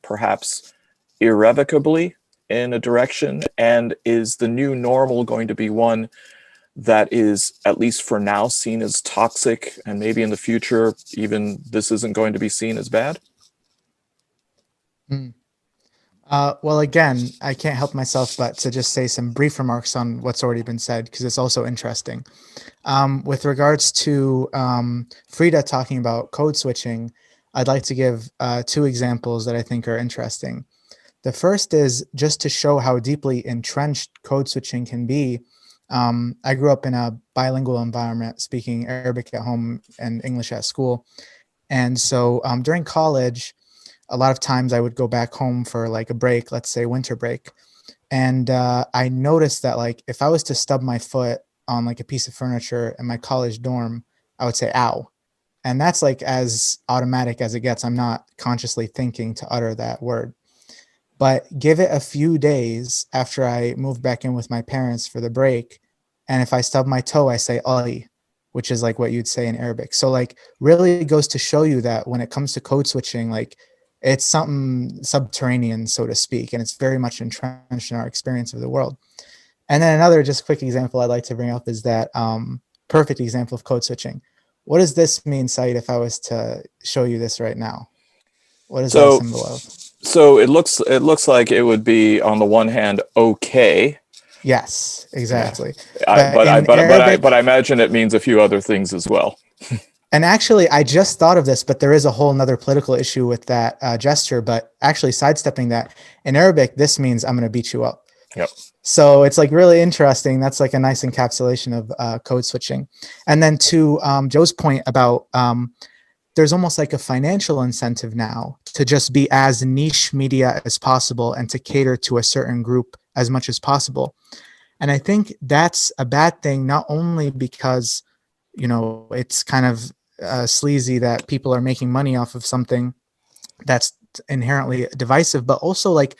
perhaps irrevocably in a direction? And is the new normal going to be one that is, at least for now, seen as toxic, and maybe in the future, even this isn't going to be seen as bad? Well, again, I can't help myself but to just say some brief remarks on what's already been said, because it's also interesting. With regards to Frida talking about code switching, I'd like to give 2 examples that I think are interesting. The first is just to show how deeply entrenched code switching can be. I grew up in a bilingual environment, speaking Arabic at home and English at school. And so during college, a lot of times I would go back home for like a break, let's say winter break. And I noticed that like if I was to stub my foot on like a piece of furniture in my college dorm, I would say, ow. And that's like as automatic as it gets. I'm not consciously thinking to utter that word. But give it a few days after I moved back in with my parents for the break, and if I stub my toe, I say "ay," which is like what you'd say in Arabic. So like really goes to show you that when it comes to code switching, like it's something subterranean, so to speak, and it's very much entrenched in our experience of the world. And then another just quick example I'd like to bring up is that perfect example of code switching. What does this mean, Said, if I was to show you this right now? What is that a symbol of? So it looks like it would be, on the one hand, okay. Yes, exactly. But Arabic, I imagine it means a few other things as well. and actually, I just thought of this, but there is a whole nother political issue with that gesture. But actually, sidestepping that, in Arabic, this means I'm going to beat you up. Yep. So it's like really interesting. That's like a nice encapsulation of code switching. And then to Joe's point about there's almost like a financial incentive now to just be as niche media as possible and to cater to a certain group as much as possible. And I think that's a bad thing, not only because, you know, it's kind of sleazy that people are making money off of something that's inherently divisive, but also like,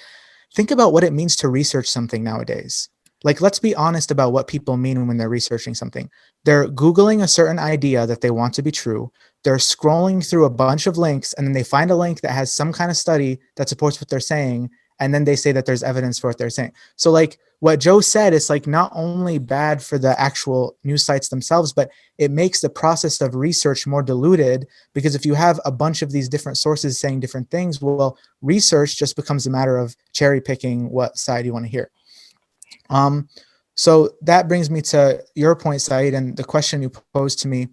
think about what it means to research something nowadays. Like, let's be honest about what people mean when they're researching something. They're Googling a certain idea that they want to be true. They're scrolling through a bunch of links, and then they find a link that has some kind of study that supports what they're saying. And then they say that there's evidence for what they're saying. So like what Joe said, it's like not only bad for the actual news sites themselves, but it makes the process of research more diluted, because if you have a bunch of these different sources saying different things, well, research just becomes a matter of cherry picking what side you want to hear. So that brings me to your point, Said, and the question you posed to me.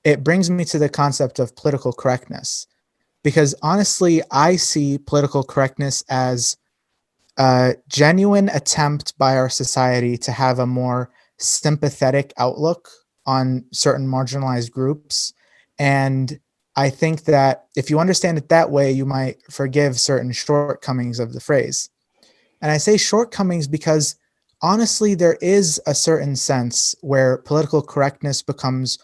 It brings me to the concept of political correctness, because honestly, I see political correctness as a genuine attempt by our society to have a more sympathetic outlook on certain marginalized groups. And I think that if you understand it that way, you might forgive certain shortcomings of the phrase. And I say shortcomings because honestly, there is a certain sense where political correctness becomes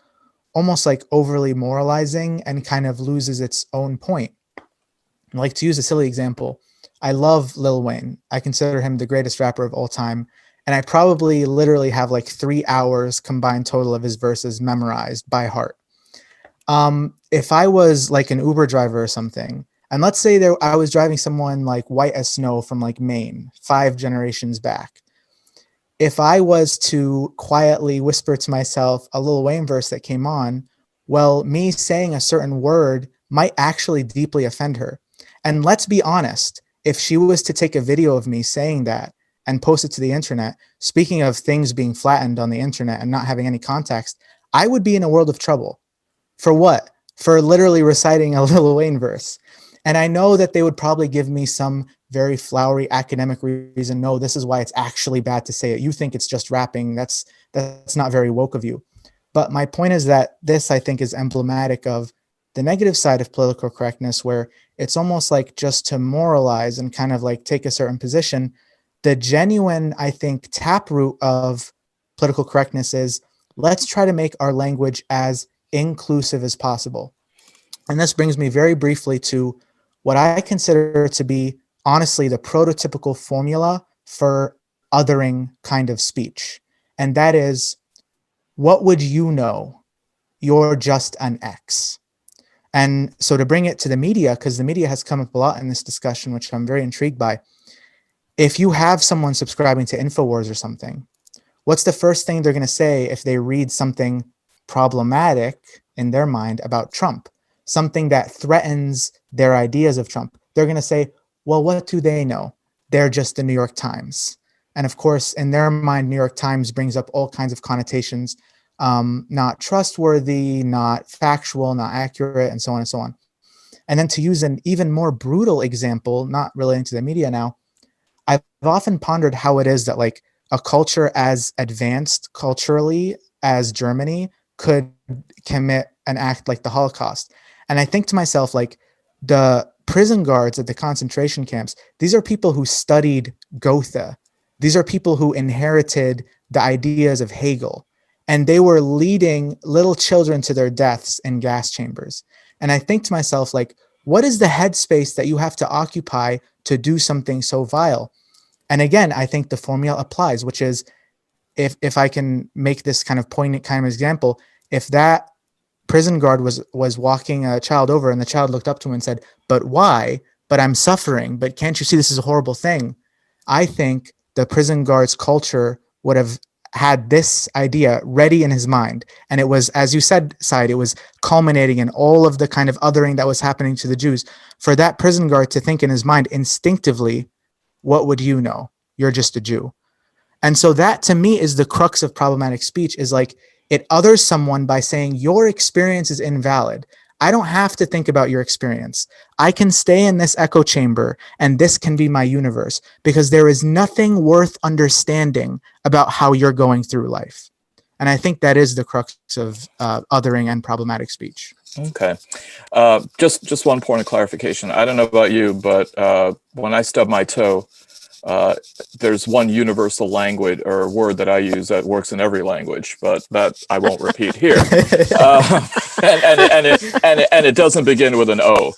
almost like overly moralizing and kind of loses its own point. Like, to use a silly example, I love Lil Wayne. I consider him the greatest rapper of all time. And I probably literally have like 3 hours combined total of his verses memorized by heart. If I was like an Uber driver or something, and let's say I was driving someone like white as snow from like Maine, 5 generations back. If I was to quietly whisper to myself a Lil Wayne verse that came on, well, me saying a certain word might actually deeply offend her. And let's be honest, if she was to take a video of me saying that and post it to the internet, speaking of things being flattened on the internet and not having any context, I would be in a world of trouble. For what? For literally reciting a Lil Wayne verse. And I know that they would probably give me some very flowery academic reason. No, this is why it's actually bad to say it. You think it's just rapping. That's not very woke of you. But my point is that this, I think, is emblematic of the negative side of political correctness, where it's almost like just to moralize and kind of like take a certain position. The genuine, I think, taproot of political correctness is, let's try to make our language as inclusive as possible. And this brings me very briefly to what I consider to be, honestly, the prototypical formula for othering kind of speech. And that is, what would you know? You're just an X. And so to bring it to the media, because the media has come up a lot in this discussion, which I'm very intrigued by. If you have someone subscribing to InfoWars or something, what's the first thing they're going to say if they read something problematic in their mind about Trump, something that threatens their ideas of Trump? They're going to say, well, what do they know? They're just the New York Times. And of course, in their mind, New York Times brings up all kinds of connotations, not trustworthy, not factual, not accurate, and so on and so on. And then to use an even more brutal example, not relating to the media now, I've often pondered how it is that like a culture as advanced culturally as Germany could commit an act like the Holocaust. And I think to myself, like, the prison guards at the concentration camps, these are people who studied Goethe. These are people who inherited the ideas of Hegel. And they were leading little children to their deaths in gas chambers. And I think to myself, like, what is the headspace that you have to occupy to do something so vile? And again, I think the formula applies, which is, if I can make this kind of poignant kind of example, if that prison guard was walking a child over and the child looked up to him and said, but why? But I'm suffering. But can't you see this is a horrible thing? I think the prison guard's culture would have had this idea ready in his mind. And it was, as you said, Said, it was culminating in all of the kind of othering that was happening to the Jews. For that prison guard to think in his mind instinctively, what would you know? You're just a Jew. And so that to me is the crux of problematic speech, is like, it others someone by saying your experience is invalid. I don't have to think about your experience. I can stay in this echo chamber and this can be my universe, because there is nothing worth understanding about how you're going through life. And I think that is the crux of othering and problematic speech. Okay. Just one point of clarification. I don't know about you, but when I stub my toe, there's one universal language or word that I use that works in every language, but that I won't repeat here. And it doesn't begin with an O.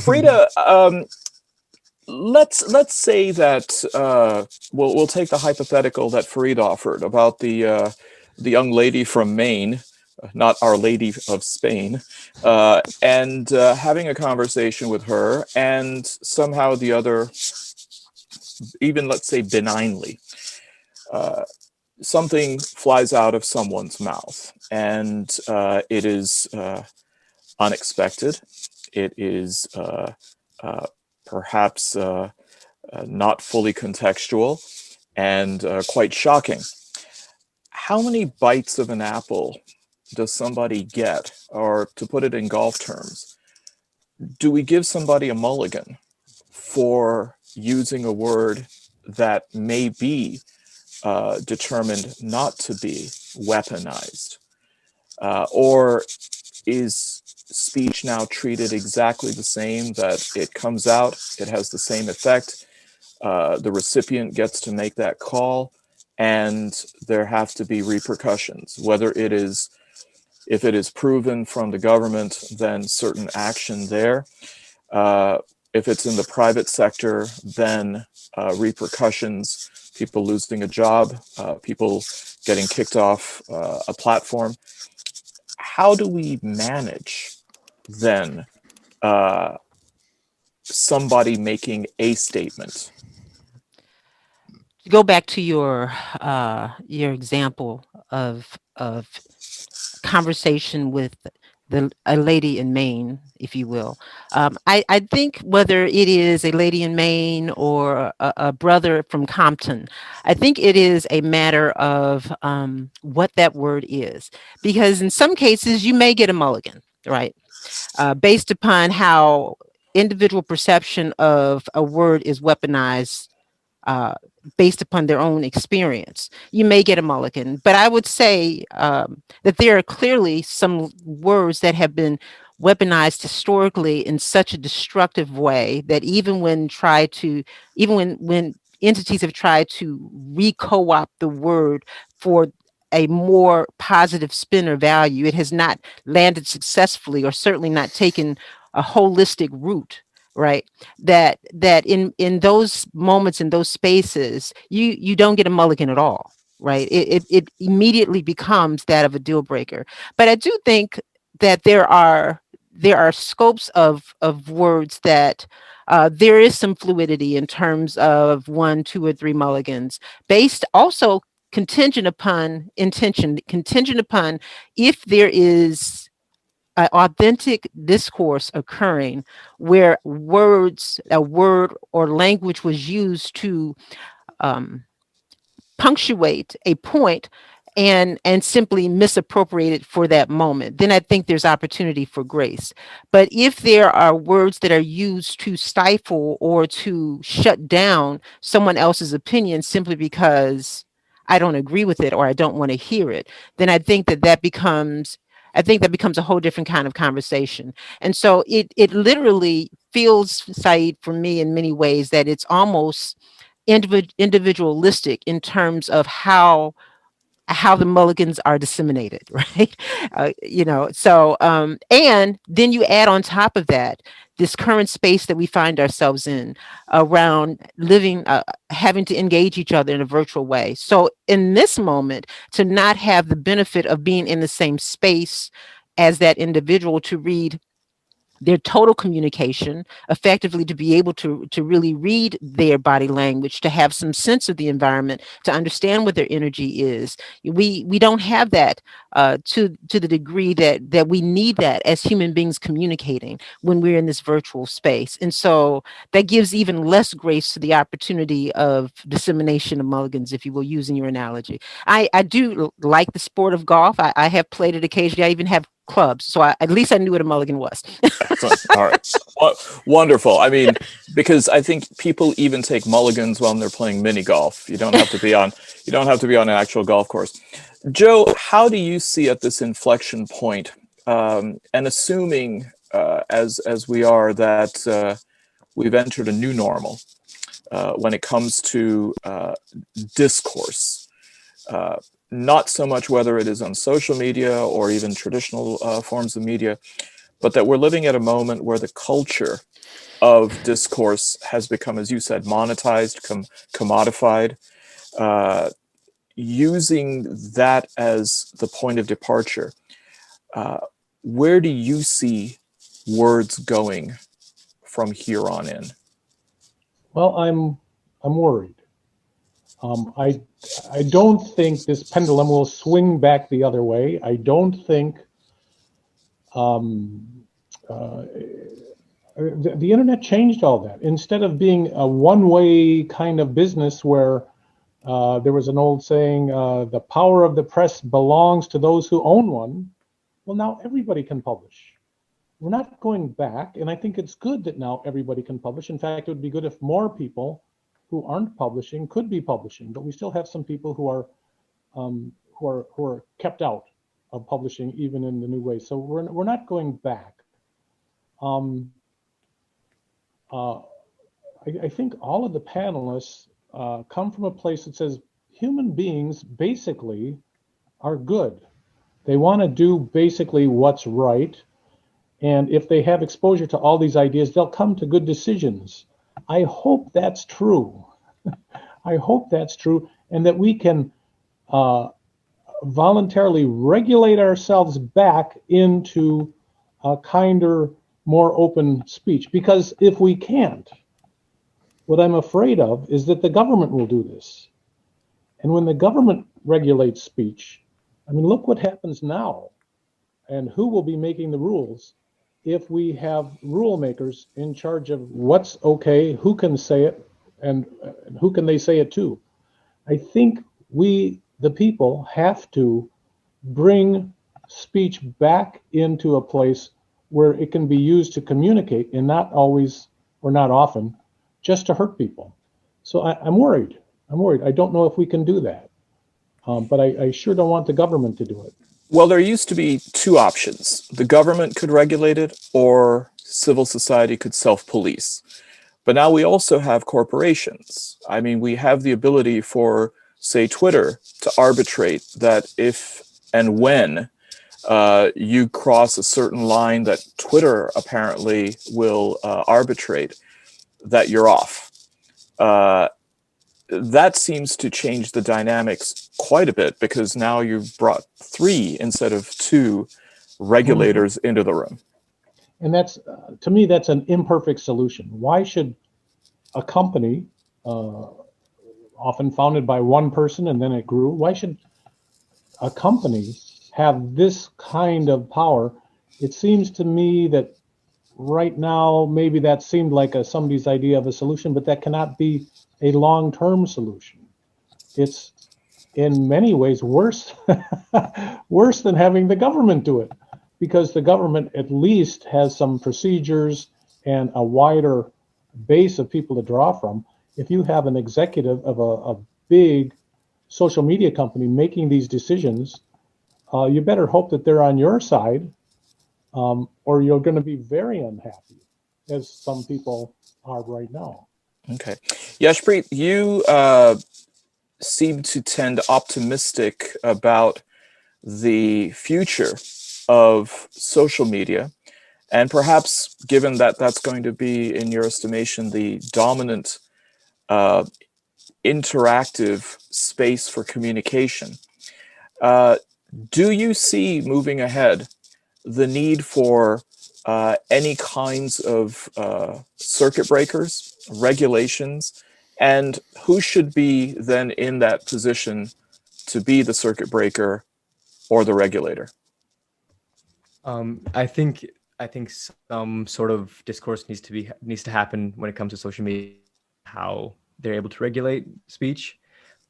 Frida, let's say that we'll take the hypothetical that Farid offered about the young lady from Maine, not Our Lady of Spain, and having a conversation with her, and somehow the other, even let's say benignly, something flies out of someone's mouth, and it is unexpected. It is perhaps not fully contextual and quite shocking. How many bites of an apple does somebody get? Or to put it in golf terms, do we give somebody a mulligan for using a word that may be determined not to be weaponized? Or is speech now treated exactly the same, that it comes out, it has the same effect, the recipient gets to make that call, and there have to be repercussions, whether it is, if it is proven from the government, then certain action there. If it's in the private sector, then repercussions, people losing a job, people getting kicked off a platform. How do we manage then somebody making a statement? To go back to your example of conversation with a lady in Maine, if you will. I think whether it is a lady in Maine or a brother from Compton, I think it is a matter of what that word is. Because in some cases, you may get a mulligan, right? Based upon how individual perception of a word is weaponized uh, based upon their own experience. You may get a mulligan, but I would say that there are clearly some words that have been weaponized historically in such a destructive way that even when entities have tried to re-co-opt the word for a more positive spin or value, it has not landed successfully, or certainly not taken a holistic route, right? That in those moments, in those spaces, you don't get a mulligan at all, right? It immediately becomes that of a deal breaker. But I do think that there are scopes of words that there is some fluidity in terms of one, two, or three mulligans, based also contingent upon intention, contingent upon if there is authentic discourse occurring where a word or language was used to um, punctuate a point and simply misappropriate it for that moment, then I think there's opportunity for grace. But if there are words that are used to stifle or to shut down someone else's opinion simply because I don't agree with it or I don't want to hear it, then I think that becomes a whole different kind of conversation. And so it literally feels, Saeed, for me in many ways that it's almost individualistic in terms of how the mulligans are disseminated, right? And then you add on top of that this current space that we find ourselves in around living, having to engage each other in a virtual way. So in this moment, to not have the benefit of being in the same space as that individual to read their total communication effectively, to be able to really read their body language, to have some sense of the environment, to understand what their energy is. We don't have that to the degree that we need that as human beings communicating when we're in this virtual space. And so that gives even less grace to the opportunity of dissemination of mulligans, if you will, using your analogy. I do like the sport of golf. I have played it occasionally. I even have clubs, so at least I knew what a mulligan was. Excellent. All right. Wonderful. I mean, because I think people even take mulligans when they're playing mini golf. You don't have to be on an actual golf course. Joe, how do you see at this inflection point, and assuming as we are that we've entered a new normal when it comes to discourse, not so much whether it is on social media or even traditional forms of media, but that we're living at a moment where the culture of discourse has become, as you said, monetized, commodified. Using that as the point of departure, where do you see words going from here on in? Well, I'm worried. I don't think this pendulum will swing back the other way. I don't think the internet changed all that. Instead of being a one-way kind of business where there was an old saying, the power of the press belongs to those who own one. Well, now everybody can publish. We're not going back, and I think it's good that now everybody can publish. In fact, it would be good if more people who aren't publishing could be publishing, but we still have some people who are kept out of publishing even in the new way. So we're not going back. I think all of the panelists come from a place that says human beings basically are good. They want to do basically what's right. And if they have exposure to all these ideas, they'll come to good decisions. I hope that's true. I hope that's true, and that we can voluntarily regulate ourselves back into a kinder, more open speech. Because if we can't, what I'm afraid of is that the government will do this. And when the government regulates speech, I mean, look what happens now. And who will be making the rules if we have rule makers in charge of what's okay, who can say it, and who can they say it to? I think we, the people, have to bring speech back into a place where it can be used to communicate and not always or not often just to hurt people. So I'm worried. I'm worried. I don't know if we can do that. But I sure don't want the government to do it. Well, there used to be two options. The government could regulate it, or civil society could self-police. But now we also have corporations. I mean, we have the ability for, say, Twitter to arbitrate that if and when you cross a certain line that Twitter apparently will arbitrate, that you're off. That seems to change the dynamics quite a bit, because now you've brought 3 instead of 2 regulators into the room. And that's, to me, that's an imperfect solution. Why should a company, often founded by one person and then it grew, why should a company have this kind of power? It seems to me that right now, maybe that seemed like somebody's idea of a solution, but that cannot be a long-term solution. It's in many ways worse, worse than having the government do it, because the government at least has some procedures and a wider base of people to draw from. If you have an executive of a big social media company making these decisions, you better hope that they're on your side, or you're going to be very unhappy, as some people are right now. Okay. Yashpreet, you seem to tend optimistic about the future of social media. And perhaps, given that that's going to be, in your estimation, the dominant interactive space for communication, do you see, moving ahead, the need for any kinds of circuit breakers, regulations, and who should be then in that position to be the circuit breaker or the regulator? I think some sort of discourse needs to happen when it comes to social media, how they're able to regulate speech.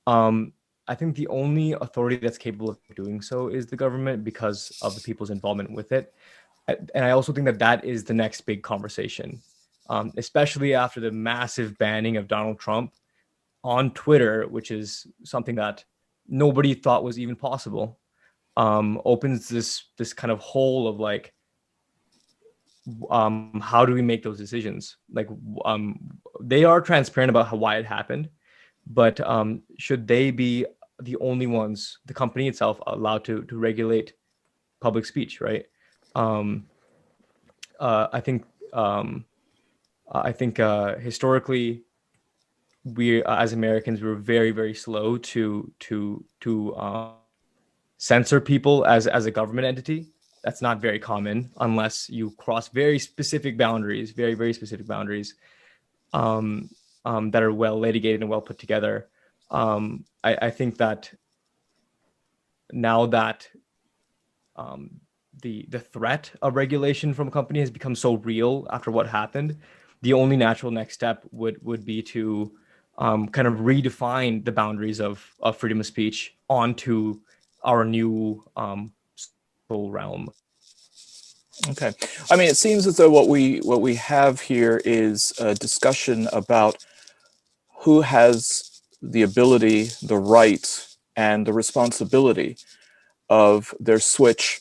I think the only authority that's capable of doing so is the government, because of the people's involvement with it. And I also think that that is the next big conversation, especially after the massive banning of Donald Trump on Twitter, which is something that nobody thought was even possible. Opens this kind of hole of like, how do we make those decisions? Like, they are transparent about why it happened, but should they be the only ones, the company itself, allowed to regulate public speech, right? I think historically, we as Americans, we were very, very slow to censor people as a government entity. That's not very common unless you cross very specific boundaries, very, very specific boundaries that are well litigated and well put together. I think that now that the threat of regulation from a company has become so real after what happened, the only natural next step would be to kind of redefine the boundaries of freedom of speech onto our new social realm. Okay. I mean, it seems as though what we have here is a discussion about who has the ability, the right, and the responsibility of their switch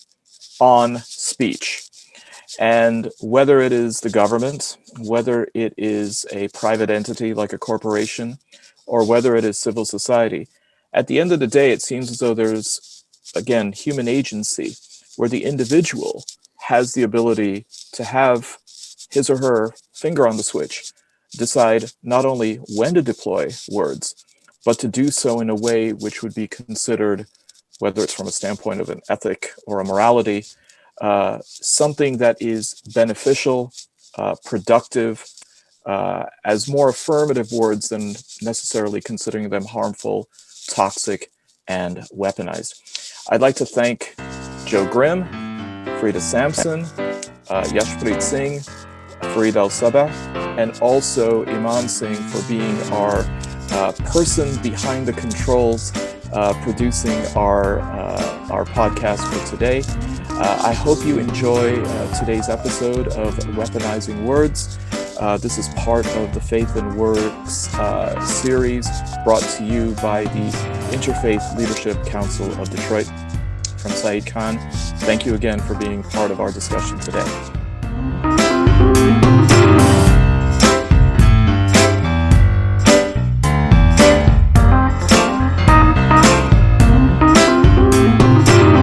on speech. And whether it is the government, whether it is a private entity like a corporation, or whether it is civil society, at the end of the day, it seems as though there's, again, human agency, where the individual has the ability to have his or her finger on the switch, decide not only when to deploy words, but to do so in a way which would be considered, whether it's from a standpoint of an ethic or a morality, something that is beneficial, productive, as more affirmative words than necessarily considering them harmful, toxic, and weaponized. I'd like to thank Joe Grimm, Frida Sampson, Yashpreet Singh, Farid Al-Sabah, and also Iman Singh for being our person behind the controls, producing our podcast for today. I hope you enjoy today's episode of Weaponizing Words. This is part of the Faith and Works series brought to you by the Interfaith Leadership Council of Detroit. From Saeed Khan, thank you again for being part of our discussion today.